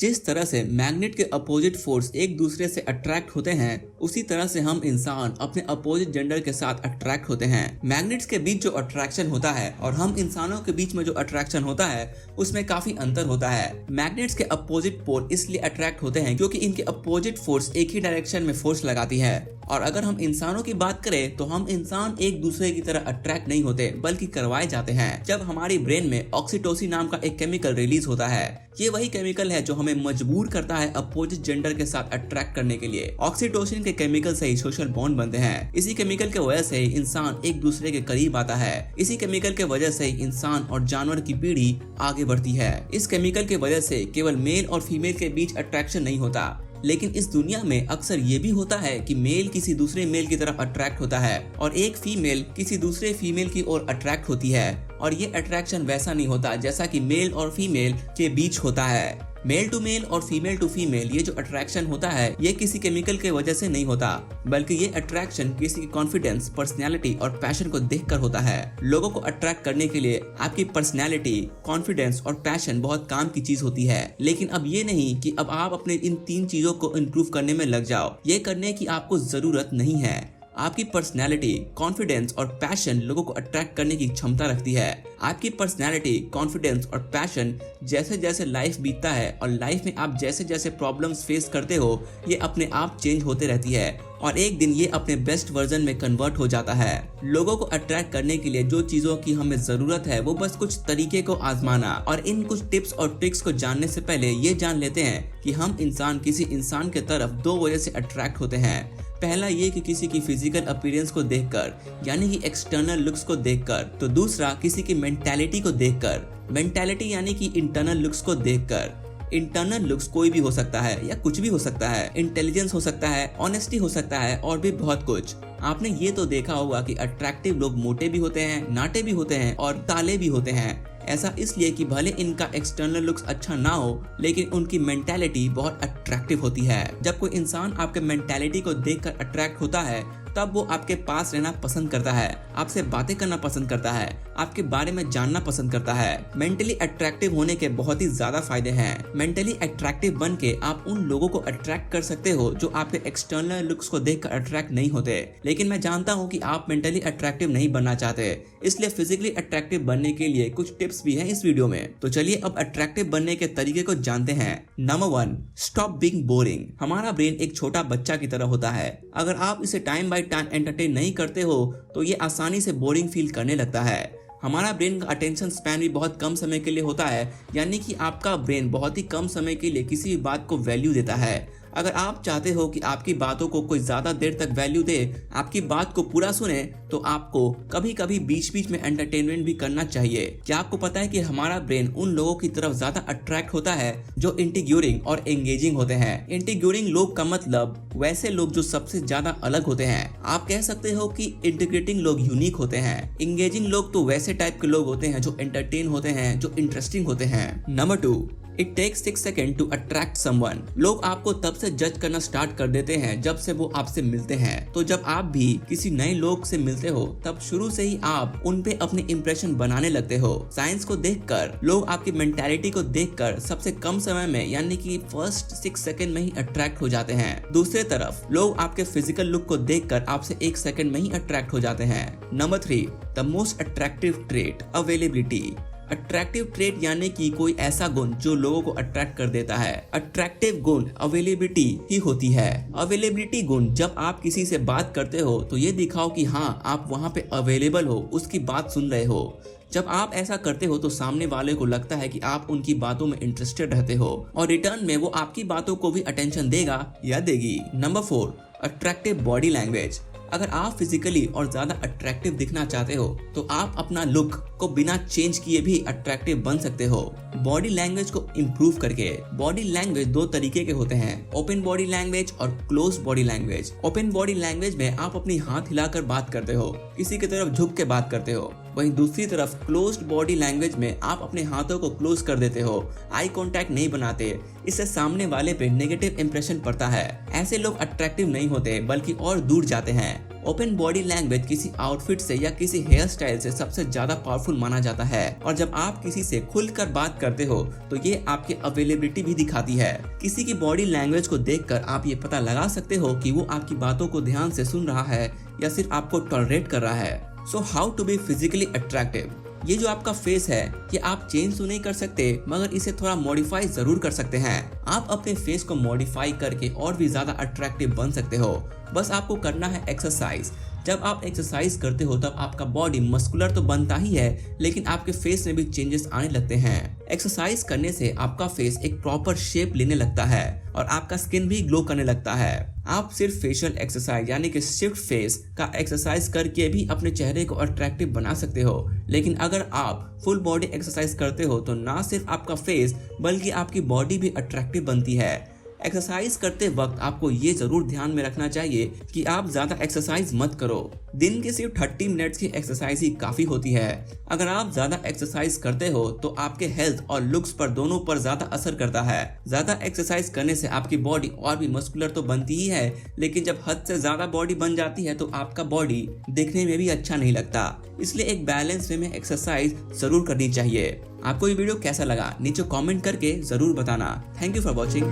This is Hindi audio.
जिस तरह से मैग्नेट के अपोजिट फोर्स एक दूसरे से अट्रैक्ट होते हैं, उसी तरह से हम इंसान अपने अपोजिट जेंडर के साथ अट्रैक्ट होते हैं। मैग्नेट्स के बीच जो अट्रैक्शन होता है और हम इंसानों के बीच में जो अट्रैक्शन होता है, उसमें काफी अंतर होता है। मैग्नेट्स के अपोजिट पोल इसलिए अट्रैक्ट होते हैं क्योंकि इनके अपोजिट फोर्स एक ही डायरेक्शन में फोर्स लगाती है। और अगर हम इंसानों की बात करें तो हम इंसान एक दूसरे की तरह अट्रैक्ट नहीं होते, बल्कि करवाए जाते हैं जब हमारी ब्रेन में ऑक्सीटोसिन नाम का एक केमिकल रिलीज होता है। ये वही केमिकल है जो हमें मजबूर करता है अपोजिट जेंडर के साथ अट्रैक्ट करने के लिए। ऑक्सीटोसिन के केमिकल से ही सोशल बॉन्ड बनते हैं। इसी केमिकल की वजह से ही इंसान एक दूसरे के करीब आता है। इसी केमिकल के वजह से ही इंसान और जानवर की पीढ़ी आगे बढ़ती है। इस केमिकल की वजह से केवल मेल और फीमेल के बीच अट्रैक्शन नहीं होता, लेकिन इस दुनिया में अक्सर ये भी होता है कि मेल किसी दूसरे मेल की तरफ अट्रैक्ट होता है और एक फीमेल किसी दूसरे फीमेल की ओर अट्रैक्ट होती है। और ये अट्रैक्शन वैसा नहीं होता जैसा कि मेल और फीमेल के बीच होता है। मेल टू मेल और फीमेल टू फीमेल ये जो अट्रैक्शन होता है, ये किसी केमिकल के वजह से नहीं होता, बल्कि ये अट्रैक्शन किसी की कॉन्फिडेंस, पर्सनैलिटी और पैशन को देखकर होता है। लोगों को अट्रैक्ट करने के लिए आपकी पर्सनैलिटी, कॉन्फिडेंस और पैशन बहुत काम की चीज होती है। लेकिन अब ये नहीं कि अब आप अपने इन 3 चीजों को इम्प्रूव करने में लग जाओ। ये करने की आपको जरूरत नहीं है। आपकी पर्सनैलिटी, कॉन्फिडेंस और पैशन लोगों को अट्रैक्ट करने की क्षमता रखती है। आपकी पर्सनैलिटी, कॉन्फिडेंस और पैशन जैसे जैसे लाइफ बीतता है और लाइफ में आप जैसे जैसे प्रॉब्लम्स फेस करते हो, ये अपने आप चेंज होते रहती है और एक दिन ये अपने बेस्ट वर्जन में कन्वर्ट हो जाता है। लोगों को अट्रैक्ट करने के लिए जो चीजों की हमें जरूरत है, वो बस कुछ तरीके को आजमाना। और इन कुछ टिप्स और ट्रिक्स को जानने से पहले ये जान लेते हैं कि हम इंसान किसी इंसान के तरफ 2 वजह से अट्रैक्ट होते हैं। पहला ये कि किसी की फिजिकल अपीयरेंस को देखकर, यानी कि एक्सटर्नल लुक्स को देखकर। तो दूसरा किसी की मेंटालिटी को देखकर, मेंटालिटी यानी कि इंटरनल लुक्स को देखकर। इंटरनल लुक्स कोई भी हो सकता है या कुछ भी हो सकता है। इंटेलिजेंस हो सकता है, ऑनेस्टी हो सकता है और भी बहुत कुछ। आपने ये तो देखा होगा कि अट्रैक्टिव लोग मोटे भी होते हैं, नाटे भी होते हैं और काले भी होते हैं। ऐसा इसलिए कि भले इनका एक्सटर्नल लुक्स अच्छा ना हो, लेकिन उनकी मेंटालिटी बहुत अट्रैक्टिव होती है। जब कोई इंसान आपके मेंटालिटी को देखकर अट्रैक्ट होता है, तब वो आपके पास रहना पसंद करता है, आपसे बातें करना पसंद करता है, आपके बारे में जानना पसंद करता है। मेंटली अट्रैक्टिव होने के बहुत ही ज्यादा फायदे हैं। मेंटली अट्रैक्टिव बन के आप उन लोगों को अट्रैक्ट कर सकते हो जो आपके एक्सटर्नल लुक्स को देखकर अट्रैक्ट नहीं होते। लेकिन मैं जानता हूँ कि आप मेंटली अट्रैक्टिव नहीं बनना चाहते, इसलिए फिजिकली अट्रैक्टिव बनने के लिए कुछ टिप्स भी हैं इस वीडियो में। तो चलिए अब अट्रैक्टिव बनने के तरीके को जानते हैं। Number 1, stop being boring. हमारा ब्रेन एक छोटा बच्चा की तरह होता है। अगर आप इसे टाइम बाय टाइम एंटरटेन नहीं करते हो तो ये आसानी से बोरिंग फील करने लगता है। हमारा ब्रेन का अटेंशन स्पैन भी बहुत कम समय के लिए होता है, यानी कि आपका ब्रेन बहुत ही कम समय के लिए किसी भी बात को वैल्यू देता है। अगर आप चाहते हो कि आपकी बातों को कोई ज्यादा देर तक वैल्यू दे, आपकी बात को पूरा सुने, तो आपको कभी कभी बीच बीच में एंटरटेनमेंट भी करना चाहिए। क्या आपको पता है कि हमारा ब्रेन उन लोगों की तरफ ज्यादा अट्रैक्ट होता है जो इंटीग्यूरिंग और एंगेजिंग होते हैं। इंटीग्यूरिंग लोग का मतलब वैसे लोग जो सबसे ज्यादा अलग होते हैं। आप कह सकते हो कि इंटीग्रेटिंग लोग यूनिक होते हैं। एंगेजिंग लोग तो वैसे टाइप के लोग होते हैं जो एंटरटेन होते हैं, जो इंटरेस्टिंग होते हैं। Number 2, It takes 6 seconds to attract someone. लोग आपको तब से जज करना स्टार्ट कर देते हैं जब से वो आपसे मिलते हैं। तो जब आप भी किसी नए लोग से मिलते हो, तब शुरू से ही आप उन पे अपने इंप्रेशन बनाने लगते हो। साइंस को देखकर, लोग आपकी मेंटालिटी को देखकर सबसे कम समय में, यानी कि फर्स्ट 6 सेकंड में ही अट्रैक्ट हो जाते हैं। दूसरी तरफ लोग आपके फिजिकल लुक को देखकर आपसे 1 सेकंड में ही अट्रैक्ट हो जाते हैं। Number 3, the most attractive trait, availability. Attractive trait यानी कि कोई ऐसा गुण जो लोगों को अट्रैक्ट कर देता है। अट्रैक्टिव गुण अवेलेबिलिटी ही होती है। अवेलेबिलिटी गुण, जब आप किसी से बात करते हो तो ये दिखाओ कि हाँ, आप वहाँ पे अवेलेबल हो, उसकी बात सुन रहे हो। जब आप ऐसा करते हो तो सामने वाले को लगता है कि आप उनकी बातों में इंटरेस्टेड रहते हो और रिटर्न में वो आपकी बातों को भी अटेंशन देगा या देगी। Number 4, attractive body language. अगर आप फिजिकली और ज्यादा अट्रैक्टिव दिखना चाहते हो तो आप अपना लुक को बिना चेंज किए भी अट्रैक्टिव बन सकते हो, बॉडी लैंग्वेज को इम्प्रूव करके। बॉडी लैंग्वेज 2 तरीके के होते हैं, ओपन बॉडी लैंग्वेज और close body language. Open body language में आप अपनी हाथ हिलाकर बात करते हो, किसी की तरफ झुक के बात करते हो, वहीं दूसरी तरफ क्लोज्ड बॉडी लैंग्वेज में आप अपने हाथों को क्लोज कर देते हो, आई कांटेक्ट नहीं बनाते। इससे सामने वाले पे नेगेटिव इंप्रेशन पड़ता है। ऐसे लोग अट्रैक्टिव नहीं होते बल्कि और दूर जाते हैं। ओपन बॉडी लैंग्वेज किसी आउटफिट से या किसी हेयर स्टाइल से सबसे ज्यादा पावरफुल माना जाता है, और जब आप किसी से खुलकर बात करते हो तो ये आपकी अवेलेबिलिटी भी दिखाती है। किसी की बॉडी लैंग्वेज को देखकर आप ये पता लगा सकते हो कि वो आपकी बातों को ध्यान से सुन रहा है या सिर्फ आपको टॉलरेट कर रहा है। So how to be physically attractive. ये जो आपका फेस है ये आप चेंज तो नहीं कर सकते, मगर इसे थोड़ा मॉडिफाई जरूर कर सकते हैं। आप अपने फेस को मॉडिफाई करके और भी ज्यादा अट्रैक्टिव बन सकते हो। बस आपको करना है एक्सरसाइज। जब आप एक्सरसाइज करते हो तब आपका बॉडी मस्कुलर तो बनता ही है, लेकिन आपके फेस में भी चेंजेस आने लगते हैं। एक्सरसाइज करने से आपका फेस एक प्रॉपर शेप लेने लगता है और आपका स्किन भी ग्लो करने लगता है। आप सिर्फ फेशियल एक्सरसाइज यानी कि शिफ्ट फेस का एक्सरसाइज करके भी अपने चेहरे को अट्रैक्टिव बना सकते हो, लेकिन अगर आप फुल बॉडी एक्सरसाइज करते हो तो ना सिर्फ आपका फेस बल्कि आपकी बॉडी भी अट्रैक्टिव बनती है। एक्सरसाइज करते वक्त आपको ये जरूर ध्यान में रखना चाहिए कि आप ज्यादा एक्सरसाइज मत करो। दिन की सिर्फ 30 मिनट्स की एक्सरसाइज ही काफी होती है। अगर आप ज्यादा एक्सरसाइज करते हो तो आपके हेल्थ और लुक्स पर दोनों पर ज्यादा असर करता है। ज्यादा एक्सरसाइज करने से आपकी बॉडी और भी मस्कुलर तो बनती ही है, लेकिन जब हद से ज्यादा बॉडी बन जाती है तो आपका बॉडी देखने में भी अच्छा नहीं लगता। इसलिए एक बैलेंस वे में एक्सरसाइज जरूर करनी चाहिए। आपको ये वीडियो कैसा लगा नीचे कमेंट करके जरूर बताना। Thank you for watching.